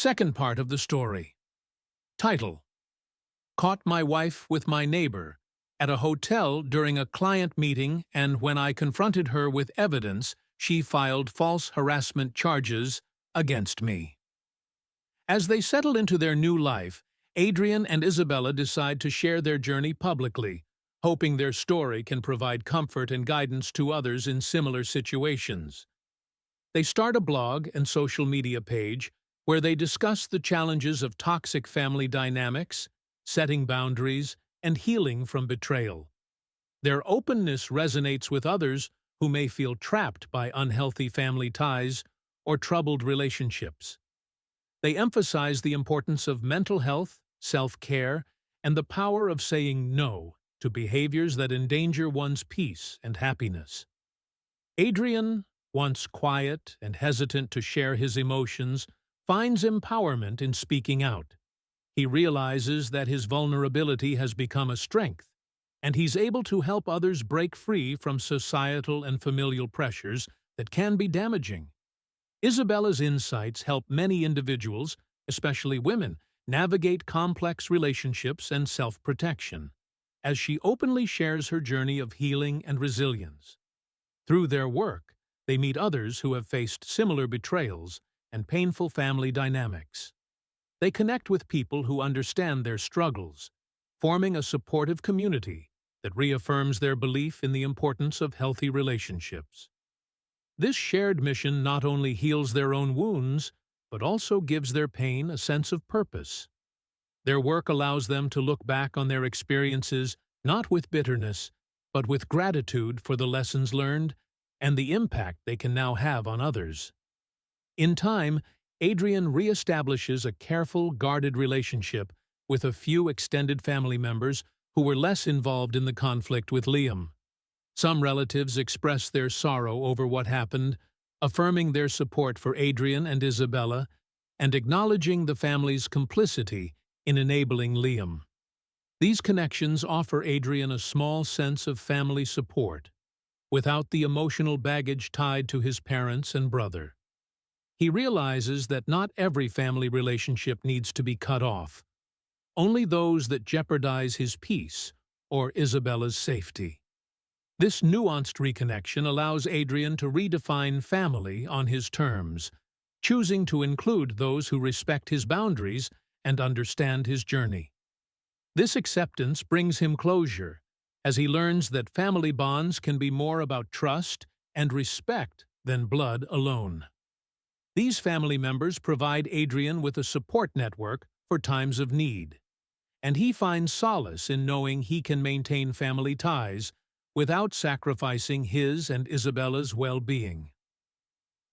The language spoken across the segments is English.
Second part of the story. Title: Caught my wife with my neighbor at a hotel during a client meeting, and when I confronted her with evidence, she filed false harassment charges against me. As they settle into their new life, Adrian and Isabella decide to share their journey publicly, hoping their story can provide comfort and guidance to others in similar situations. They start a blog and social media page where they discuss the challenges of toxic family dynamics, setting boundaries, and healing from betrayal. Their openness resonates with others who may feel trapped by unhealthy family ties or troubled relationships. They emphasize the importance of mental health, self-care, and the power of saying no to behaviors that endanger one's peace and happiness. Adrian, once quiet and hesitant to share his emotions, finds empowerment in speaking out. He realizes that his vulnerability has become a strength, and he's able to help others break free from societal and familial pressures that can be damaging. Isabella's insights help many individuals, especially women, navigate complex relationships and self-protection, as she openly shares her journey of healing and resilience. Through their work, they meet others who have faced similar betrayals and painful family dynamics. They connect with people who understand their struggles, forming a supportive community that reaffirms their belief in the importance of healthy relationships. This shared mission not only heals their own wounds, but also gives their pain a sense of purpose. Their work allows them to look back on their experiences not with bitterness, but with gratitude for the lessons learned and the impact they can now have on others. In time, Adrian reestablishes a careful, guarded relationship with a few extended family members who were less involved in the conflict with Liam. Some relatives express their sorrow over what happened, affirming their support for Adrian and Isabella, and acknowledging the family's complicity in enabling Liam. These connections offer Adrian a small sense of family support, without the emotional baggage tied to his parents and brother. He realizes that not every family relationship needs to be cut off, only those that jeopardize his peace or Isabella's safety. This nuanced reconnection allows Adrian to redefine family on his terms, choosing to include those who respect his boundaries and understand his journey. This acceptance brings him closure, as he learns that family bonds can be more about trust and respect than blood alone. These family members provide Adrian with a support network for times of need, and he finds solace in knowing he can maintain family ties without sacrificing his and Isabella's well-being.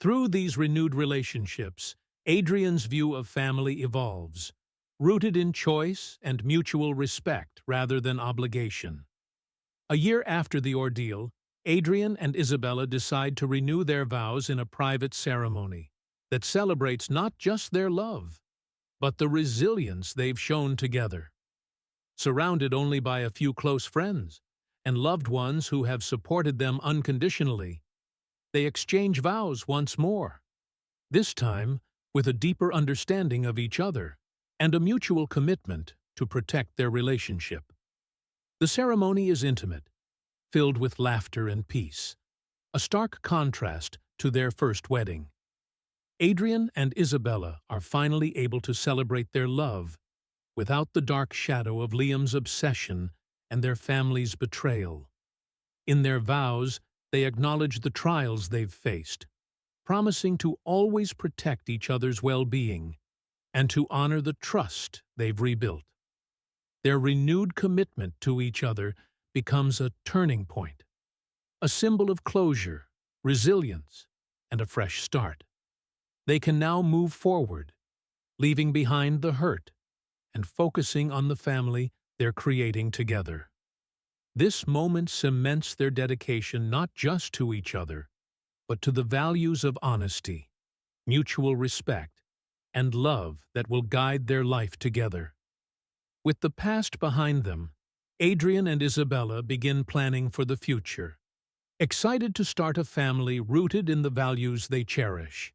Through these renewed relationships, Adrian's view of family evolves, rooted in choice and mutual respect rather than obligation. A year after the ordeal, Adrian and Isabella decide to renew their vows in a private ceremony that celebrates not just their love, but the resilience they've shown together. Surrounded only by a few close friends and loved ones who have supported them unconditionally, they exchange vows once more, this time with a deeper understanding of each other and a mutual commitment to protect their relationship. The ceremony is intimate, filled with laughter and peace, a stark contrast to their first wedding. Adrian and Isabella are finally able to celebrate their love without the dark shadow of Liam's obsession and their family's betrayal. In their vows, they acknowledge the trials they've faced, promising to always protect each other's well-being and to honor the trust they've rebuilt. Their renewed commitment to each other becomes a turning point, a symbol of closure, resilience, and a fresh start. They can now move forward, leaving behind the hurt and focusing on the family they're creating together. This moment cements their dedication not just to each other, but to the values of honesty, mutual respect, and love that will guide their life together. With the past behind them, Adrian and Isabella begin planning for the future, excited to start a family rooted in the values they cherish.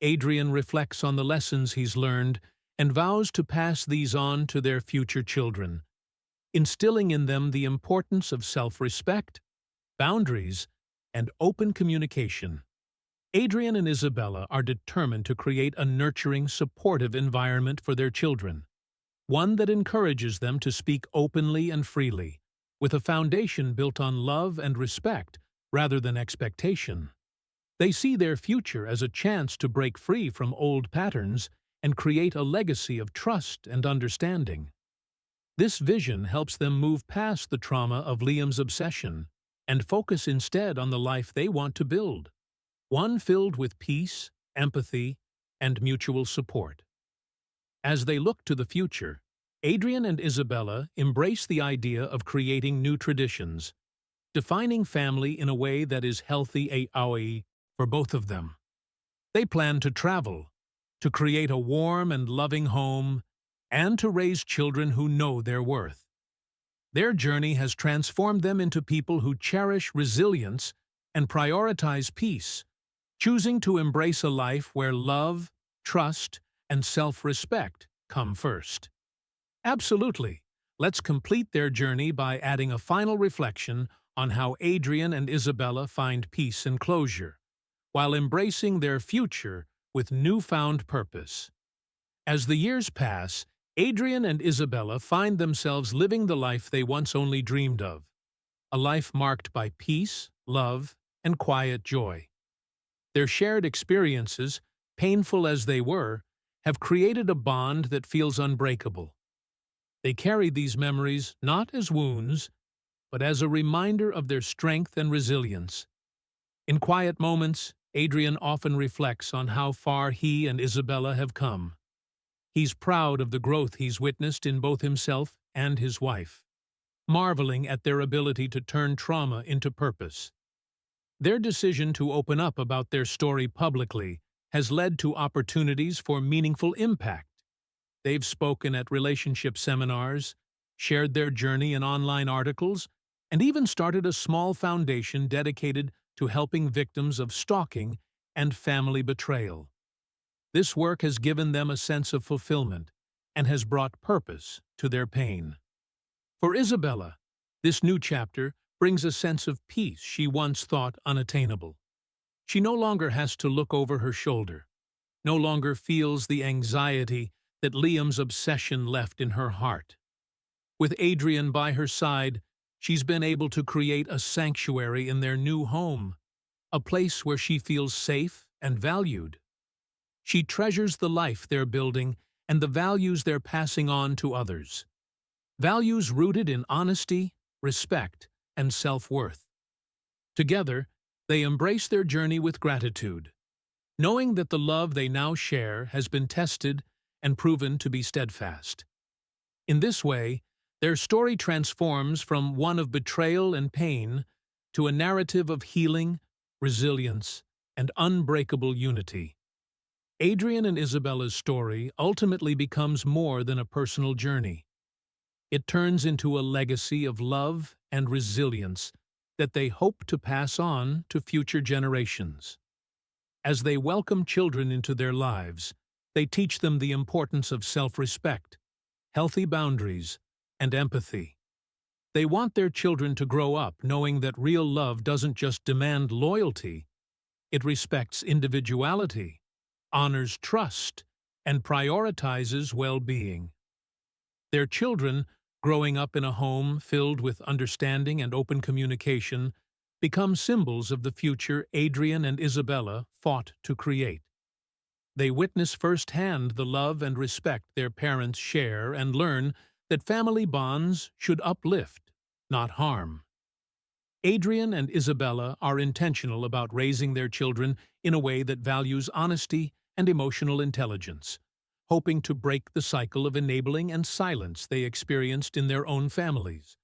Adrian reflects on the lessons he's learned and vows to pass these on to their future children, instilling in them the importance of self-respect, boundaries, and open communication. Adrian and Isabella are determined to create a nurturing, supportive environment for their children, one that encourages them to speak openly and freely, with a foundation built on love and respect rather than expectation. They see their future as a chance to break free from old patterns and create a legacy of trust and understanding. This vision helps them move past the trauma of Liam's obsession and focus instead on the life they want to build, one filled with peace, empathy, and mutual support. As they look to the future, Adrian and Isabella embrace the idea of creating new traditions, defining family in a way that is healthy for both of them. They plan to travel, to create a warm and loving home, and to raise children who know their worth. Their journey has transformed them into people who cherish resilience and prioritize peace, choosing to embrace a life where love, trust, and self-respect come first. Absolutely. Let's complete their journey by adding a final reflection on how Adrian and Isabella find peace and closure, while embracing their future with newfound purpose. As the years pass, Adrian and Isabella find themselves living the life they once only dreamed of, a life marked by peace, love, and quiet joy. Their shared experiences, painful as they were, have created a bond that feels unbreakable. They carry these memories not as wounds, but as a reminder of their strength and resilience. In quiet moments, Adrian often reflects on how far he and Isabella have come. He's proud of the growth he's witnessed in both himself and his wife, marveling at their ability to turn trauma into purpose. Their decision to open up about their story publicly has led to opportunities for meaningful impact. They've spoken at relationship seminars, shared their journey in online articles, and even started a small foundation dedicated to helping victims of stalking and family betrayal. This work has given them a sense of fulfillment and has brought purpose to their pain. For Isabella, this new chapter brings a sense of peace she once thought unattainable. She no longer has to look over her shoulder, no longer feels the anxiety that Liam's obsession left in her heart. With Adrian by her side, she's been able to create a sanctuary in their new home, a place where she feels safe and valued. She treasures the life they're building and the values they're passing on to others. Values rooted in honesty, respect, and self-worth. Together, they embrace their journey with gratitude, knowing that the love they now share has been tested and proven to be steadfast. In this way, their story transforms from one of betrayal and pain to a narrative of healing, resilience, and unbreakable unity. Adrian and Isabella's story ultimately becomes more than a personal journey. It turns into a legacy of love and resilience that they hope to pass on to future generations. As they welcome children into their lives, they teach them the importance of self-respect, healthy boundaries, and empathy. They want their children to grow up knowing that real love doesn't just demand loyalty, it respects individuality, honors trust, and prioritizes well-being. Their children, growing up in a home filled with understanding and open communication, become symbols of the future Adrian and Isabella fought to create. They witness firsthand the love and respect their parents share and learn that family bonds should uplift, not harm. Adrian and Isabella are intentional about raising their children in a way that values honesty and emotional intelligence, hoping to break the cycle of enabling and silence they experienced in their own families.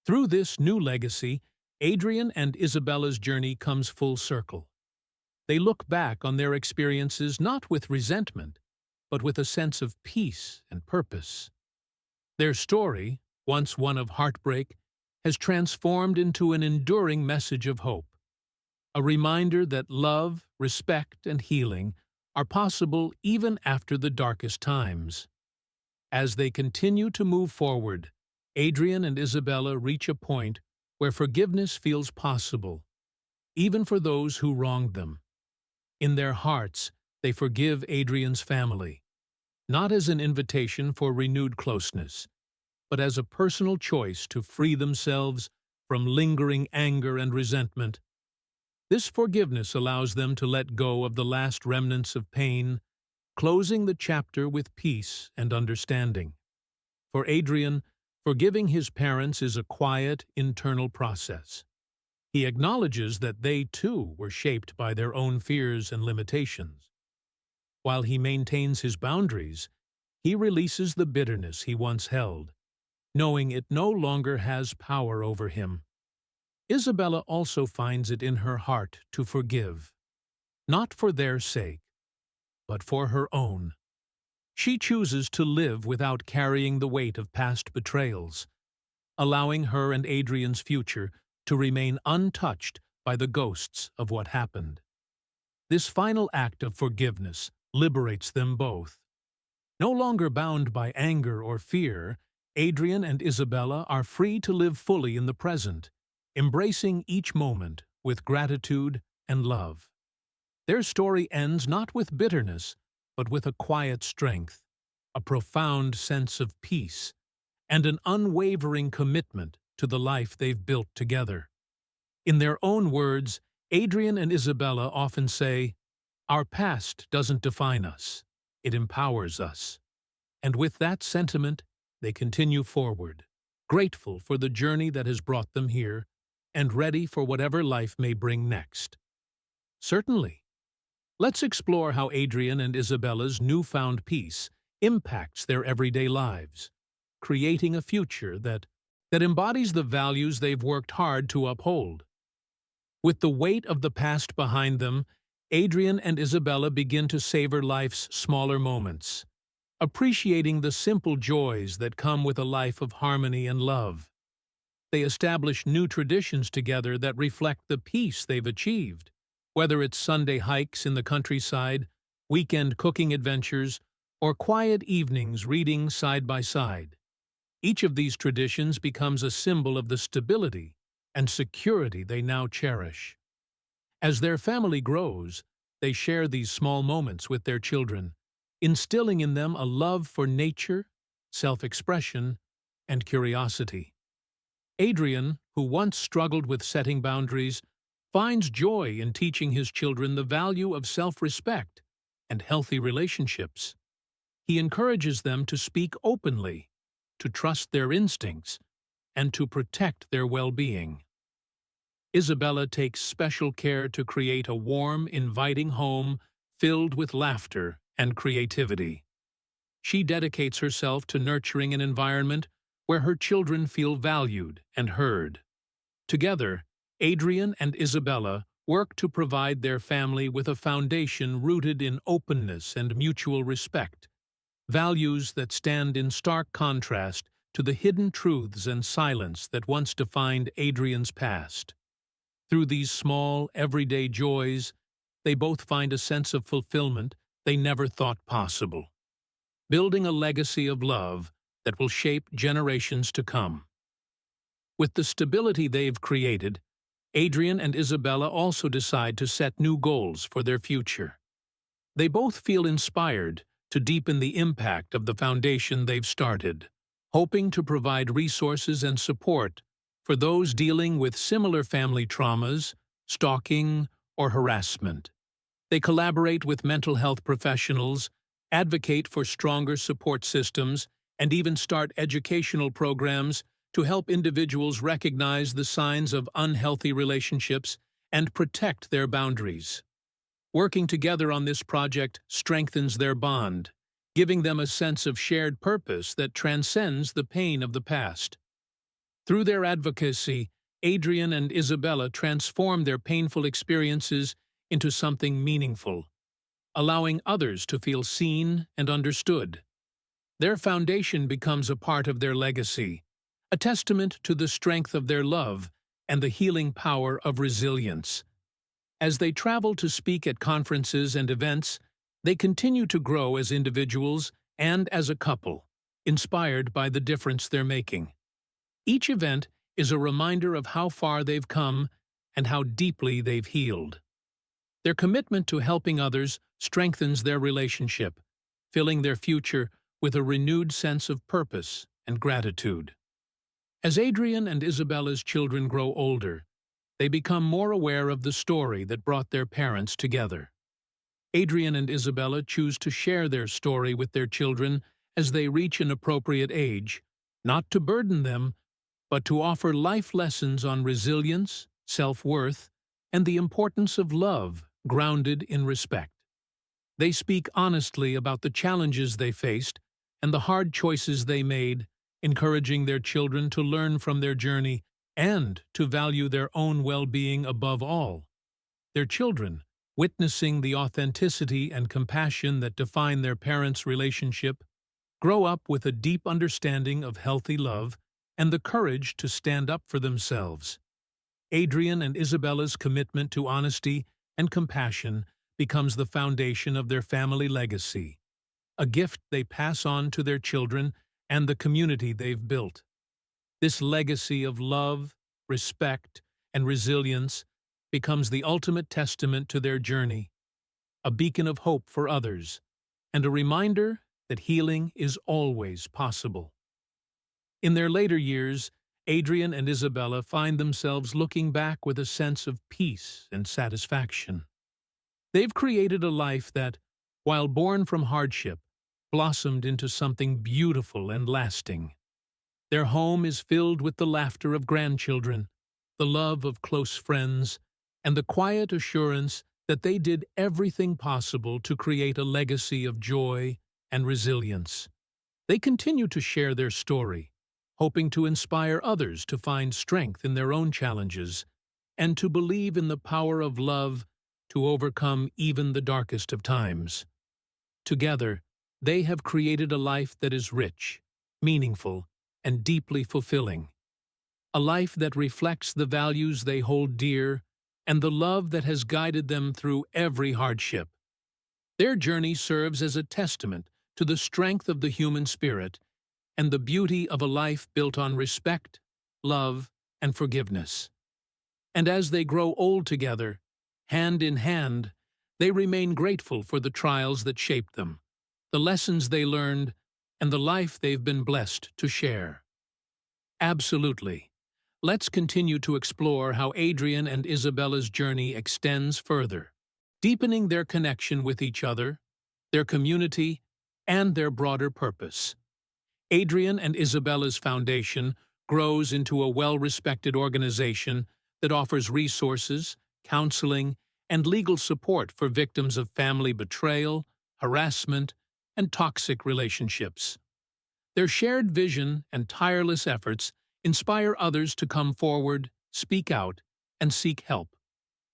Through this new legacy, Adrian and Isabella's journey comes full circle. They look back on their experiences not with resentment, but with a sense of peace and purpose. Their story, once one of heartbreak, has transformed into an enduring message of hope, a reminder that love, respect, and healing are possible even after the darkest times. As they continue to move forward, Adrian and Isabella reach a point where forgiveness feels possible, even for those who wronged them. In their hearts, they forgive Adrian's family, not as an invitation for renewed closeness, but as a personal choice to free themselves from lingering anger and resentment. This forgiveness allows them to let go of the last remnants of pain, closing the chapter with peace and understanding. For Adrian, forgiving his parents is a quiet, internal process. He acknowledges that they, too, were shaped by their own fears and limitations. While he maintains his boundaries, he releases the bitterness he once held, knowing it no longer has power over him. Isabella also finds it in her heart to forgive, not for their sake, but for her own. She chooses to live without carrying the weight of past betrayals, allowing her and Adrian's future to remain untouched by the ghosts of what happened. This final act of forgiveness liberates them both. No longer bound by anger or fear, Adrian and Isabella are free to live fully in the present, embracing each moment with gratitude and love. Their story ends not with bitterness, but with a quiet strength, a profound sense of peace, and an unwavering commitment to the life they've built together. In their own words, Adrian and Isabella often say, "Our past doesn't define us, it empowers us." And with that sentiment, they continue forward, grateful for the journey that has brought them here, and ready for whatever life may bring next. Certainly. Let's explore how Adrian and Isabella's newfound peace impacts their everyday lives, creating a future that embodies the values they've worked hard to uphold. With the weight of the past behind them, Adrian and Isabella begin to savor life's smaller moments, appreciating the simple joys that come with a life of harmony and love. They establish new traditions together that reflect the peace they've achieved, whether it's Sunday hikes in the countryside, weekend cooking adventures, or quiet evenings reading side by side. Each of these traditions becomes a symbol of the stability and security they now cherish. As their family grows, they share these small moments with their children, instilling in them a love for nature, self-expression, and curiosity. Adrian, who once struggled with setting boundaries, finds joy in teaching his children the value of self-respect and healthy relationships. He encourages them to speak openly, to trust their instincts, and to protect their well-being. Isabella takes special care to create a warm, inviting home filled with laughter and creativity. She dedicates herself to nurturing an environment where her children feel valued and heard. Together, Adrian and Isabella work to provide their family with a foundation rooted in openness and mutual respect, values that stand in stark contrast to the hidden truths and silence that once defined Adrian's past. Through these small, everyday joys, they both find a sense of fulfillment they never thought possible, building a legacy of love that will shape generations to come. With the stability they've created, Adrian and Isabella also decide to set new goals for their future. They both feel inspired to deepen the impact of the foundation they've started, hoping to provide resources and support for those dealing with similar family traumas, stalking, or harassment. They collaborate with mental health professionals, advocate for stronger support systems, and even start educational programs to help individuals recognize the signs of unhealthy relationships and protect their boundaries. Working together on this project strengthens their bond, giving them a sense of shared purpose that transcends the pain of the past. Through their advocacy, Adrian and Isabella transform their painful experiences into something meaningful, allowing others to feel seen and understood. Their foundation becomes a part of their legacy, a testament to the strength of their love and the healing power of resilience. As they travel to speak at conferences and events, They continue to grow as individuals and as a couple, inspired by the difference they're making. Each event is a reminder of how far they've come and how deeply they've healed. Their commitment to helping others strengthens their relationship, filling their future with a renewed sense of purpose and gratitude. As Adrian and Isabella's children grow older, they become more aware of the story that brought their parents together. Adrian and Isabella choose to share their story with their children as they reach an appropriate age, not to burden them, but to offer life lessons on resilience, self-worth, and the importance of love grounded in respect. They speak honestly about the challenges they faced and the hard choices they made, encouraging their children to learn from their journey and to value their own well-being above all. Their children, witnessing the authenticity and compassion that define their parents' relationship, grow up with a deep understanding of healthy love and the courage to stand up for themselves. Adrian and Isabella's commitment to honesty and compassion becomes the foundation of their family legacy, a gift they pass on to their children and the community they've built. This legacy of love, respect, and resilience becomes the ultimate testament to their journey, a beacon of hope for others, and a reminder that healing is always possible. In their later years, Adrian and Isabella find themselves looking back with a sense of peace and satisfaction. They've created a life that, while born from hardship, blossomed into something beautiful and lasting. Their home is filled with the laughter of grandchildren, the love of close friends, and the quiet assurance that they did everything possible to create a legacy of joy and resilience. They continue to share their story, hoping to inspire others to find strength in their own challenges and to believe in the power of love to overcome even the darkest of times. Together, they have created a life that is rich, meaningful, and deeply fulfilling. A life that reflects the values they hold dear and the love that has guided them through every hardship. Their journey serves as a testament to the strength of the human spirit and the beauty of a life built on respect, love, and forgiveness. And as they grow old together, hand in hand, they remain grateful for the trials that shaped them, the lessons they learned, and the life they've been blessed to share. Absolutely. Let's continue to explore how Adrian and Isabella's journey extends further, deepening their connection with each other, their community, and their broader purpose. Adrian and Isabella's foundation grows into a well-respected organization that offers resources, counseling, and legal support for victims of family betrayal, harassment, and toxic relationships. Their shared vision and tireless efforts inspire others to come forward, speak out, and seek help.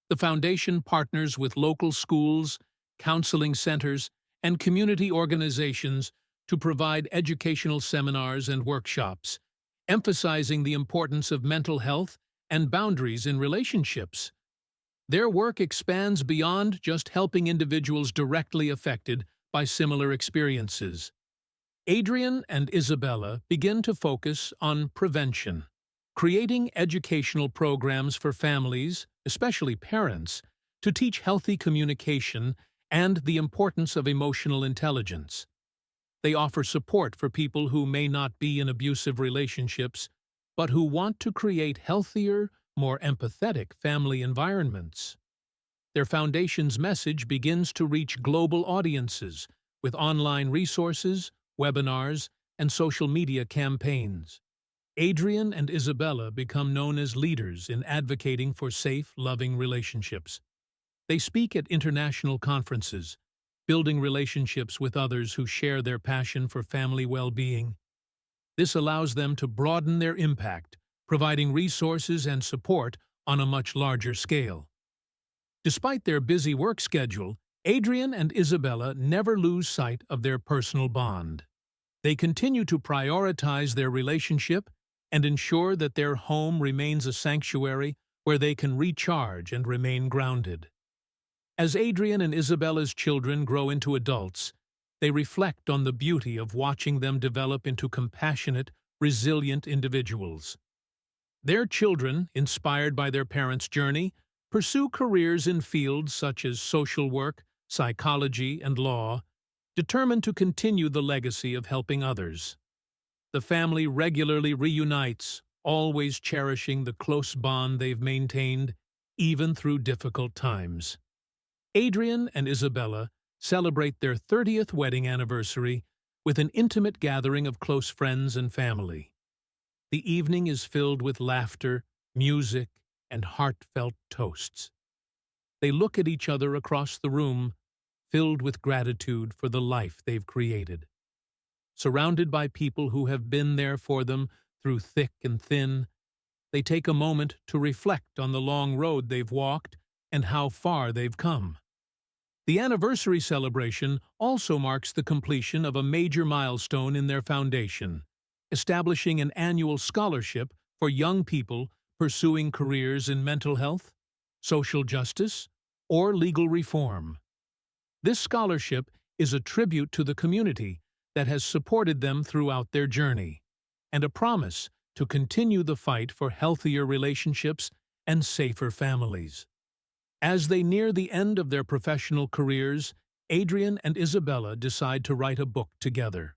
The foundation partners with local schools, counseling centers, and community organizations to provide educational seminars and workshops, emphasizing the importance of mental health and boundaries in relationships. Their work expands beyond just helping individuals directly affected by similar experiences. Adrian and Isabella begin to focus on prevention, creating educational programs for families, especially parents, to teach healthy communication and the importance of emotional intelligence. They offer support for people who may not be in abusive relationships, but who want to create healthier, more empathetic family environments. Their foundation's message begins to reach global audiences with online resources, webinars, and social media campaigns. Adrian and Isabella become known as leaders in advocating for safe, loving relationships. They speak at international conferences, building relationships with others who share their passion for family well-being. This allows them to broaden their impact, providing resources and support on a much larger scale. Despite their busy work schedule, Adrian and Isabella never lose sight of their personal bond. They continue to prioritize their relationship and ensure that their home remains a sanctuary where they can recharge and remain grounded. As Adrian and Isabella's children grow into adults, they reflect on the beauty of watching them develop into compassionate, resilient individuals. Their children, inspired by their parents' journey, pursue careers in fields such as social work, psychology, and law, determined to continue the legacy of helping others. The family regularly reunites, always cherishing the close bond they've maintained, even through difficult times. Adrian and Isabella celebrate their 30th wedding anniversary with an intimate gathering of close friends and family. The evening is filled with laughter, music, and heartfelt toasts. They look at each other across the room, filled with gratitude for the life they've created. Surrounded by people who have been there for them through thick and thin, they take a moment to reflect on the long road they've walked and how far they've come. The anniversary celebration also marks the completion of a major milestone in their foundation, establishing an annual scholarship for young people pursuing careers in mental health, social justice, or legal reform. This scholarship is a tribute to the community that has supported them throughout their journey, and a promise to continue the fight for healthier relationships and safer families. As they near the end of their professional careers, Adrian and Isabella decide to write a book together.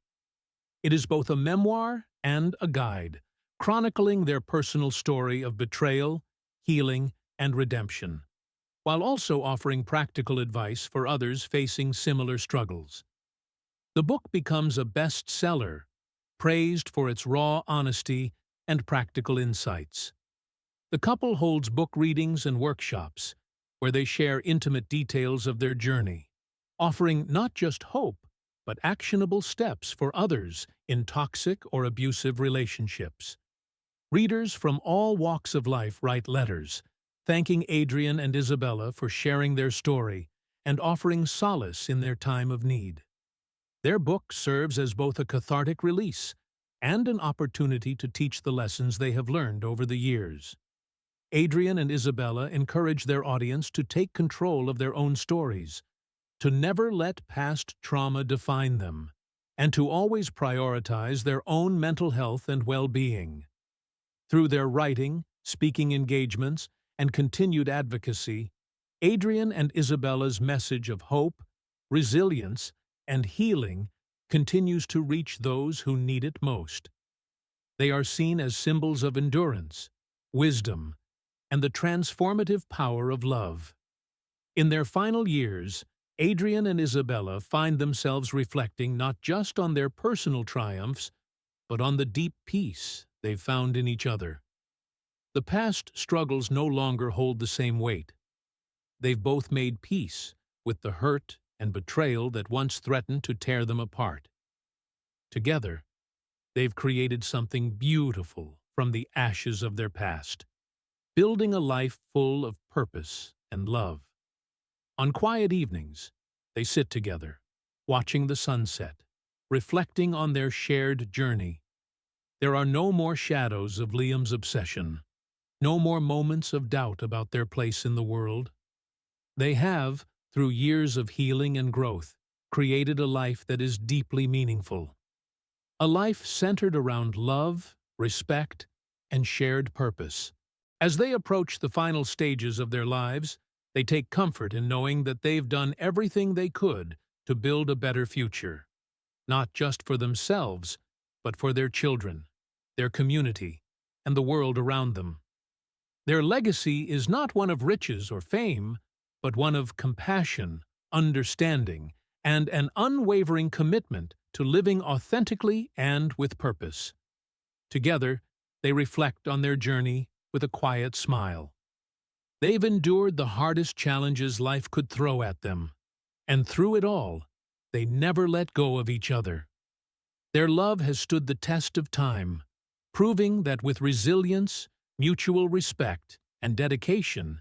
It is both a memoir and a guide, chronicling their personal story of betrayal, healing, and redemption, while also offering practical advice for others facing similar struggles. The book becomes a bestseller, praised for its raw honesty and practical insights. The couple holds book readings and workshops, where they share intimate details of their journey, offering not just hope, but actionable steps for others in toxic or abusive relationships. Readers from all walks of life write letters, thanking Adrian and Isabella for sharing their story and offering solace in their time of need. Their book serves as both a cathartic release and an opportunity to teach the lessons they have learned over the years. Adrian and Isabella encourage their audience to take control of their own stories, to never let past trauma define them, and to always prioritize their own mental health and well-being. Through their writing, speaking engagements, and continued advocacy, Adrian and Isabella's message of hope, resilience, and healing continues to reach those who need it most. They are seen as symbols of endurance, wisdom, and the transformative power of love. In their final years, Adrian and Isabella find themselves reflecting not just on their personal triumphs, but on the deep peace they've found in each other. The past struggles no longer hold the same weight. They've both made peace with the hurt and betrayal that once threatened to tear them apart. Together, they've created something beautiful from the ashes of their past, building a life full of purpose and love. On quiet evenings, they sit together, watching the sunset, reflecting on their shared journey. There are no more shadows of Liam's obsession, no more moments of doubt about their place in the world. They have, through years of healing and growth, created a life that is deeply meaningful. A life centered around love, respect, and shared purpose. As they approach the final stages of their lives, they take comfort in knowing that they've done everything they could to build a better future, not just for themselves, but for their children, their community, and the world around them. Their legacy is not one of riches or fame, but one of compassion, understanding, and an unwavering commitment to living authentically and with purpose. Together, they reflect on their journey with a quiet smile. They've endured the hardest challenges life could throw at them, and through it all, they never let go of each other. Their love has stood the test of time, proving that with resilience, mutual respect, and dedication,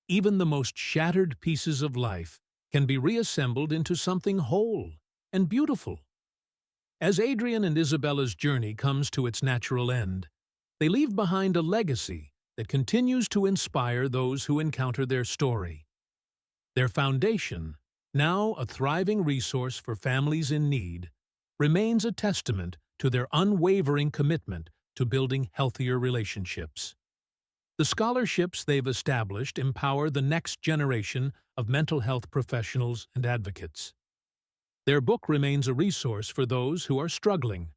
even the most shattered pieces of life can be reassembled into something whole and beautiful. As Adrian and Isabella's journey comes to its natural end, they leave behind a legacy that continues to inspire those who encounter their story. Their foundation, now a thriving resource for families in need, remains a testament to their unwavering commitment to building healthier relationships. The scholarships they've established empower the next generation of mental health professionals and advocates. Their book remains a resource for those who are struggling,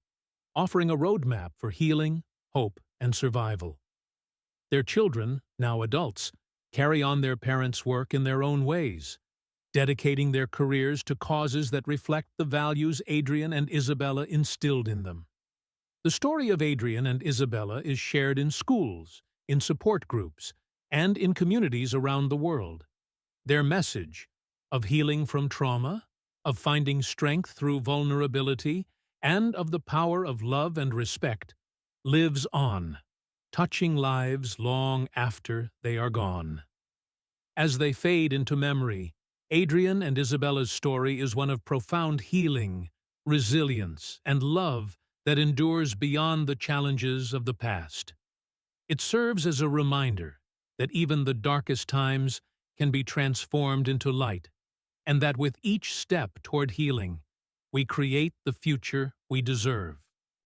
offering a roadmap for healing, hope, and survival. Their children, now adults, carry on their parents' work in their own ways, dedicating their careers to causes that reflect the values Adrian and Isabella instilled in them. The story of Adrian and Isabella is shared in schools, in support groups, and in communities around the world. Their message of healing from trauma, of finding strength through vulnerability, and of the power of love and respect lives on, touching lives long after they are gone. As they fade into memory, Adrian and Isabella's story is one of profound healing, resilience, and love that endures beyond the challenges of the past. It serves as a reminder that even the darkest times can be transformed into light, and that with each step toward healing, we create the future we deserve.